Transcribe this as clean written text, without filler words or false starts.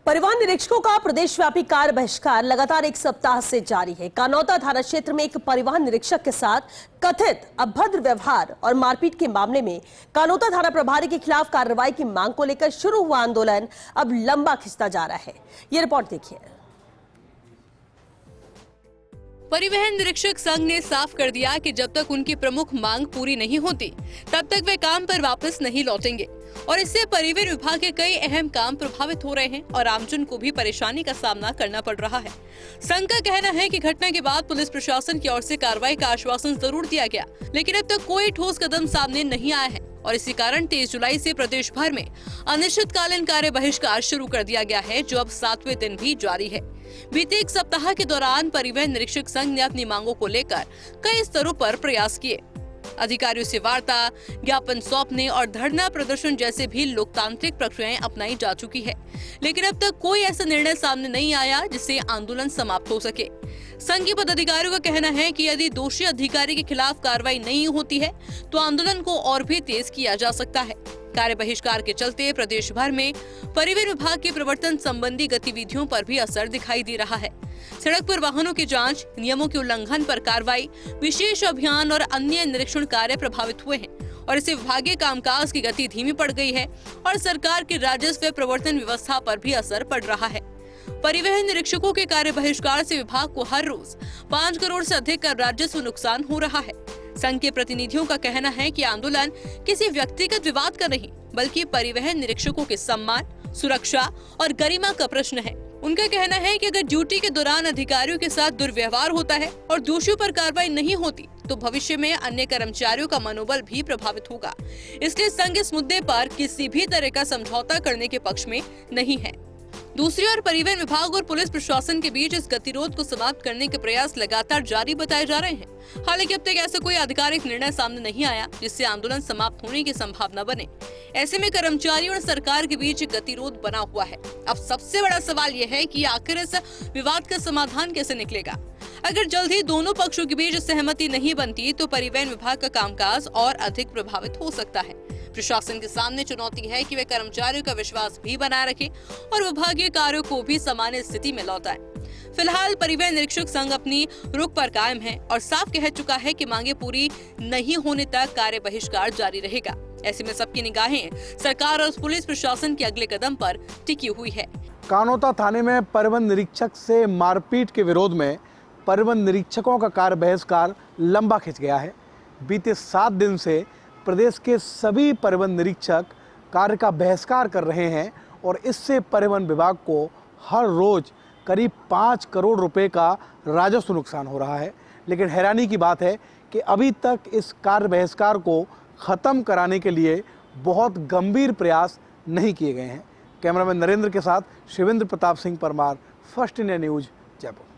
परिवहन निरीक्षकों का प्रदेशव्यापी कार्य बहिष्कार लगातार एक सप्ताह से जारी है। कानौता थाना क्षेत्र में एक परिवहन निरीक्षक के साथ कथित अभद्र व्यवहार और मारपीट के मामले में कानौता थाना प्रभारी के खिलाफ कार्रवाई की मांग को लेकर शुरू हुआ आंदोलन अब लंबा खिंचता जा रहा है। ये रिपोर्ट देखिए। परिवहन निरीक्षक संघ ने साफ कर दिया कि जब तक उनकी प्रमुख मांग पूरी नहीं होती तब तक वे काम पर वापस नहीं लौटेंगे और इससे परिवहन विभाग के कई अहम काम प्रभावित हो रहे हैं और आमजन को भी परेशानी का सामना करना पड़ रहा है। संघ का कहना है कि घटना के बाद पुलिस प्रशासन की ओर से कार्रवाई का आश्वासन जरूर दिया गया, लेकिन अब तक कोई ठोस कदम सामने नहीं आया है और इसी कारण 23 जुलाई से प्रदेश भर में अनिश्चितकालीन कार्य बहिष्कार शुरू कर दिया गया है, जो अब 7वें दिन भी जारी है। बीते एक सप्ताह के दौरान परिवहन निरीक्षक संघ ने अपनी मांगों को लेकर कई स्तरों पर प्रयास किए। अधिकारियों से वार्ता, ज्ञापन सौंपने और धरना प्रदर्शन जैसे भी लोकतांत्रिक प्रक्रियाएं अपनाई जा चुकी है, लेकिन अब तक कोई ऐसा निर्णय सामने नहीं आया जिससे आंदोलन समाप्त हो सके। संघ के पदाधिकारियों का कहना है कि यदि दोषी अधिकारी के खिलाफ कार्रवाई नहीं होती है तो आंदोलन को और भी तेज किया जा सकता है। कार्य बहिष्कार के चलते प्रदेश भर में परिवहन विभाग के प्रवर्तन संबंधी गतिविधियों पर भी असर दिखाई दे रहा है। सड़क पर वाहनों की जांच, नियमों के उल्लंघन पर कार्रवाई, विशेष अभियान और अन्य निरीक्षण कार्य प्रभावित हुए हैं और इससे विभागीय कामकाज की गति धीमी पड़ गई है और सरकार की राजस्व प्रवर्तन व्यवस्था पर भी असर पड़ रहा है। परिवहन निरीक्षकों के कार्य बहिष्कार से विभाग को हर रोज 5 करोड़ से अधिक का राजस्व नुकसान हो रहा है। संघ के प्रतिनिधियों का कहना है कि आंदोलन किसी व्यक्तिगत विवाद का नहीं, बल्कि परिवहन निरीक्षकों के सम्मान, सुरक्षा और गरिमा का प्रश्न है। उनका कहना है कि अगर ड्यूटी के दौरान अधिकारियों के साथ दुर्व्यवहार होता है और दोषियों पर कार्रवाई नहीं होती तो भविष्य में अन्य कर्मचारियों का मनोबल भी प्रभावित होगा। इसलिए संघ इस मुद्दे पर किसी भी तरह का समझौता करने के पक्ष में नहीं है। दूसरी ओर परिवहन विभाग और पुलिस प्रशासन के बीच इस गतिरोध को समाप्त करने के प्रयास लगातार जारी बताए जा रहे हैं। हालांकि अब तक ऐसा कोई आधिकारिक निर्णय सामने नहीं आया जिससे आंदोलन समाप्त होने की संभावना बने। ऐसे में कर्मचारियों और सरकार के बीच गतिरोध बना हुआ है। अब सबसे बड़ा सवाल यह है कि आखिर इस विवाद का समाधान कैसे निकलेगा। अगर जल्द ही दोनों पक्षों के बीच सहमति नहीं बनती तो परिवहन विभाग का कामकाज और अधिक प्रभावित हो सकता है। प्रशासन के सामने चुनौती है कि वे कर्मचारियों का विश्वास भी बनाए रखे और विभागीय कार्यों को भी सामान्य स्थिति में लौटाए। फिलहाल परिवहन निरीक्षक संघ अपनी रुख पर कायम है और साफ कह चुका है कि मांगे पूरी नहीं होने तक कार्य बहिष्कार जारी रहेगा। ऐसे में सबकी निगाहें सरकार और पुलिस प्रशासन के अगले कदम पर टिकी हुई है। कानौता थाने में परिवहन निरीक्षक से मारपीट के विरोध में परिवहन निरीक्षकों का कार्य बहिष्कार लंबा खिंच गया है। बीते 7 दिन से प्रदेश के सभी परिवहन निरीक्षक कार्य का बहिष्कार कर रहे हैं और इससे परिवहन विभाग को हर रोज करीब 5 करोड़ रुपए का राजस्व नुकसान हो रहा है। लेकिन हैरानी की बात है कि अभी तक इस कार्य बहिष्कार को ख़त्म कराने के लिए बहुत गंभीर प्रयास नहीं किए गए हैं। कैमरामैन नरेंद्र के साथ Shivendra Pratap Singh Parmar, first India news, Jaipur.